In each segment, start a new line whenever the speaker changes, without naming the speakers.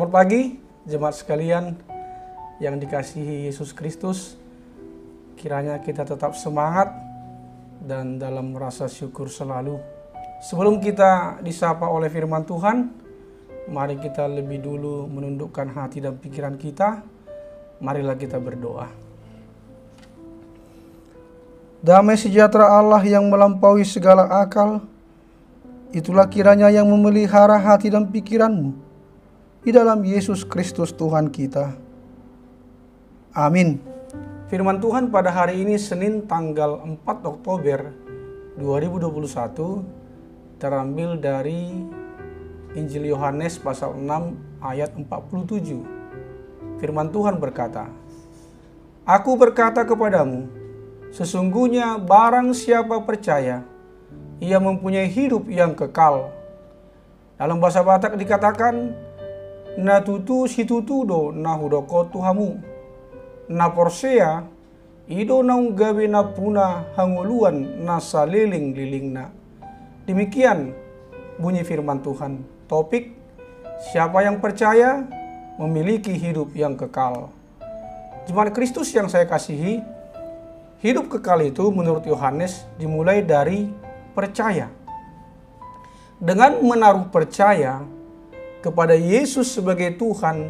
Selamat pagi, jemaat sekalian yang dikasihi Yesus Kristus. Kiranya kita tetap semangat dan dalam rasa syukur selalu. Sebelum kita disapa oleh firman Tuhan, mari kita lebih dulu menundukkan hati dan pikiran kita. Marilah kita berdoa. Damai sejahtera Allah yang melampaui segala akal, itulah kiranya yang memelihara hati dan pikiranmu di dalam Yesus Kristus Tuhan kita. Amin. Firman Tuhan pada hari ini Senin tanggal 4 Oktober 2021 terambil dari Injil Yohanes pasal 6 ayat 47. Firman Tuhan berkata, "Aku berkata kepadamu, sesungguhnya barang siapa percaya, ia mempunyai hidup yang kekal." Dalam bahasa Batak dikatakan, "Na tutu si tutudo na hudoko tuhamu, na porsea ido na gawe na puna hanguluan na saliling-lilingna." Demikian bunyi firman Tuhan. Topik, siapa yang percaya memiliki hidup yang kekal. Jemaat Kristus yang saya kasihi, hidup kekal itu menurut Yohanes dimulai dari percaya. Dengan menaruh percaya kepada Yesus sebagai Tuhan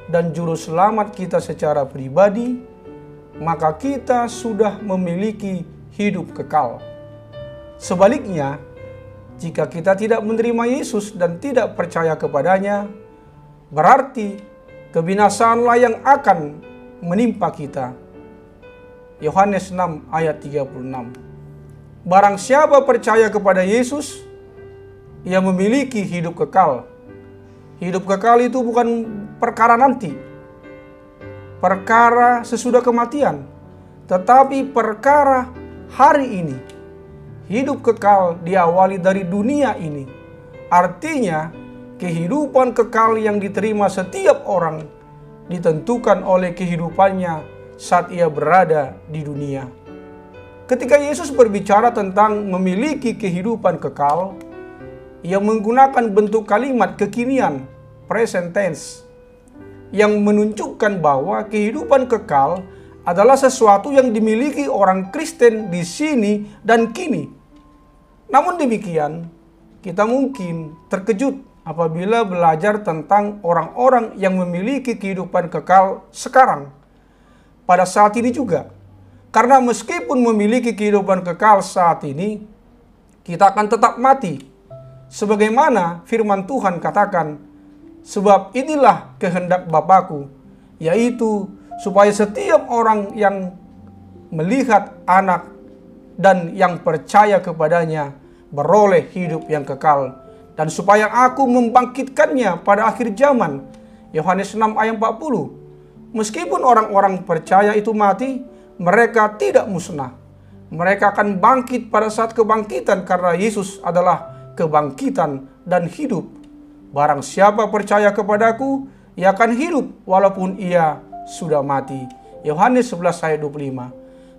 dan Juru Selamat kita secara pribadi, maka kita sudah memiliki hidup kekal. Sebaliknya, jika kita tidak menerima Yesus dan tidak percaya kepadanya, berarti kebinasaanlah yang akan menimpa kita. Yohanes 6 ayat 36. Barang siapa percaya kepada Yesus, ia memiliki hidup kekal. Hidup kekal itu bukan perkara nanti, perkara sesudah kematian, tetapi perkara hari ini. Hidup kekal diawali dari dunia ini. Artinya, kehidupan kekal yang diterima setiap orang ditentukan oleh kehidupannya saat ia berada di dunia. Ketika Yesus berbicara tentang memiliki kehidupan kekal, ia menggunakan bentuk kalimat kekinian, present tense, yang menunjukkan bahwa kehidupan kekal adalah sesuatu yang dimiliki orang Kristen di sini dan kini. Namun demikian, kita mungkin terkejut apabila belajar tentang orang-orang yang memiliki kehidupan kekal sekarang, pada saat ini juga. Karena meskipun memiliki kehidupan kekal saat ini, kita akan tetap mati. Sebagaimana firman Tuhan katakan, "Sebab inilah kehendak Bapa-Ku, yaitu supaya setiap orang yang melihat Anak dan yang percaya kepadanya beroleh hidup yang kekal, dan supaya Aku membangkitkannya pada akhir zaman." Yohanes 6 ayat 40. Meskipun orang-orang percaya itu mati, mereka tidak musnah. Mereka akan bangkit pada saat kebangkitan karena Yesus adalah kebangkitan dan hidup. Barang siapa percaya kepadaku, ia akan hidup walaupun ia sudah mati. Yohanes 11 ayat 25.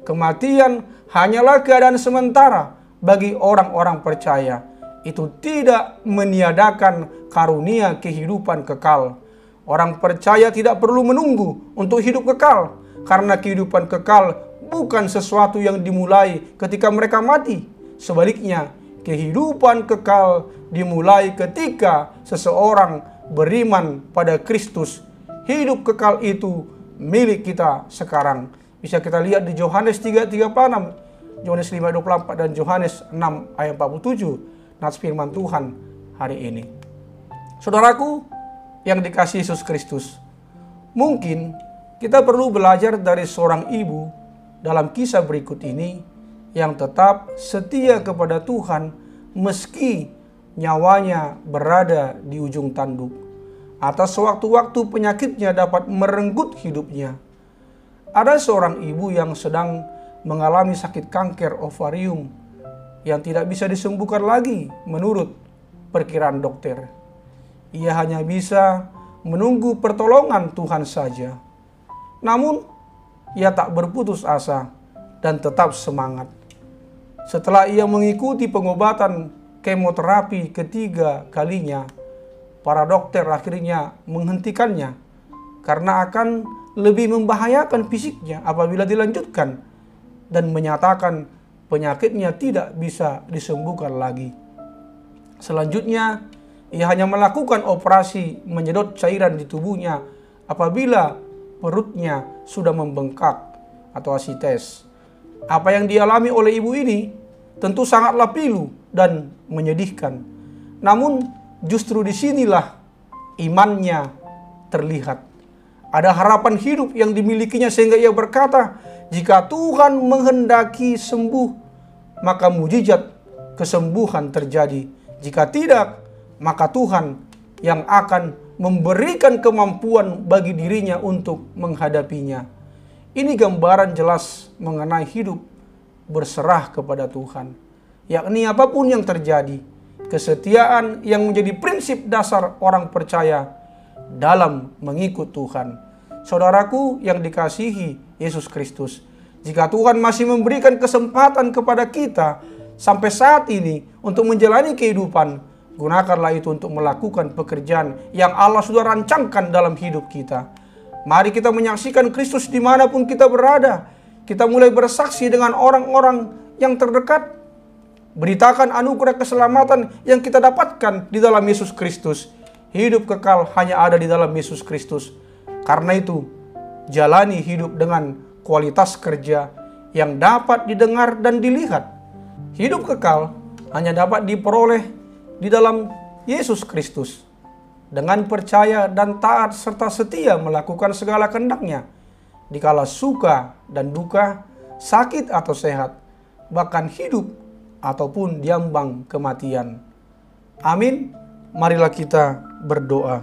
Kematian hanyalah keadaan sementara bagi orang-orang percaya. Itu tidak meniadakan karunia kehidupan kekal. Orang percaya tidak perlu menunggu untuk hidup kekal, karena kehidupan kekal bukan sesuatu yang dimulai ketika mereka mati. Sebaliknya, kehidupan kekal dimulai ketika seseorang beriman pada Kristus. Hidup kekal itu milik kita sekarang. Bisa kita lihat di Yohanes 3:36, Yohanes 5:24 dan Yohanes 6 ayat 47. Nats firman Tuhan hari ini. Saudaraku yang dikasihi Yesus Kristus, mungkin kita perlu belajar dari seorang ibu dalam kisah berikut ini yang tetap setia kepada Tuhan meski nyawanya berada di ujung tanduk. Atas sewaktu-waktu penyakitnya dapat merenggut hidupnya. Ada seorang ibu yang sedang mengalami sakit kanker ovarium yang tidak bisa disembuhkan lagi menurut perkiraan dokter. Ia hanya bisa menunggu pertolongan Tuhan saja. Namun, ia tak berputus asa dan tetap semangat. Setelah ia mengikuti pengobatan kemoterapi ketiga kalinya, para dokter akhirnya menghentikannya karena akan lebih membahayakan fisiknya apabila dilanjutkan, dan menyatakan penyakitnya tidak bisa disembuhkan lagi. Selanjutnya, ia hanya melakukan operasi menyedot cairan di tubuhnya apabila perutnya sudah membengkak atau asites. Apa yang dialami oleh ibu ini tentu sangatlah pilu dan menyedihkan. Namun justru disinilah imannya terlihat. Ada harapan hidup yang dimilikinya sehingga ia berkata, jika Tuhan menghendaki sembuh, maka mujizat kesembuhan terjadi. Jika tidak, maka Tuhan yang akan memberikan kemampuan bagi dirinya untuk menghadapinya. Ini gambaran jelas mengenai hidup berserah kepada Tuhan. Yakni apapun yang terjadi, kesetiaan yang menjadi prinsip dasar orang percaya dalam mengikut Tuhan. Saudaraku yang dikasihi Yesus Kristus, jika Tuhan masih memberikan kesempatan kepada kita sampai saat ini untuk menjalani kehidupan, gunakanlah itu untuk melakukan pekerjaan yang Allah sudah rancangkan dalam hidup kita. Mari kita menyaksikan Kristus dimanapun kita berada. Kita mulai bersaksi dengan orang-orang yang terdekat. Beritakan anugerah keselamatan yang kita dapatkan di dalam Yesus Kristus. Hidup kekal hanya ada di dalam Yesus Kristus. Karena itu, jalani hidup dengan kualitas kerja yang dapat didengar dan dilihat. Hidup kekal hanya dapat diperoleh di dalam Yesus Kristus. Dengan percaya dan taat serta setia melakukan segala kehendak-Nya, dikala suka dan duka, sakit atau sehat, bahkan hidup ataupun diambang kematian. Amin. Marilah kita berdoa.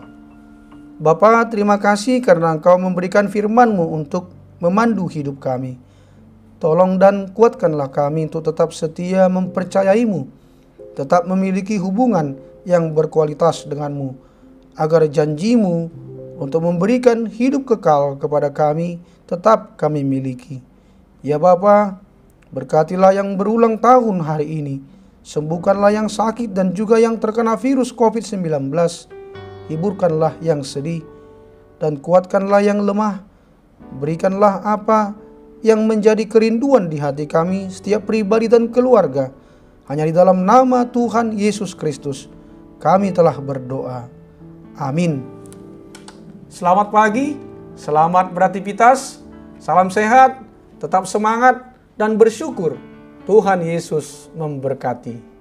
Bapa, terima kasih karena Engkau memberikan firman-Mu untuk memandu hidup kami. Tolong dan kuatkanlah kami untuk tetap setia mempercayai-Mu, tetap memiliki hubungan yang berkualitas dengan-Mu, agar janji-Mu untuk memberikan hidup kekal kepada kami tetap kami miliki. Ya Bapa, berkatilah yang berulang tahun hari ini, sembuhkanlah yang sakit dan juga yang terkena virus COVID-19, hiburkanlah yang sedih, dan kuatkanlah yang lemah. Berikanlah apa yang menjadi kerinduan di hati kami, setiap pribadi dan keluarga. Hanya di dalam nama Tuhan Yesus Kristus kami telah berdoa. Amin. Selamat pagi, selamat beraktivitas, salam sehat, tetap semangat dan bersyukur. Tuhan Yesus memberkati.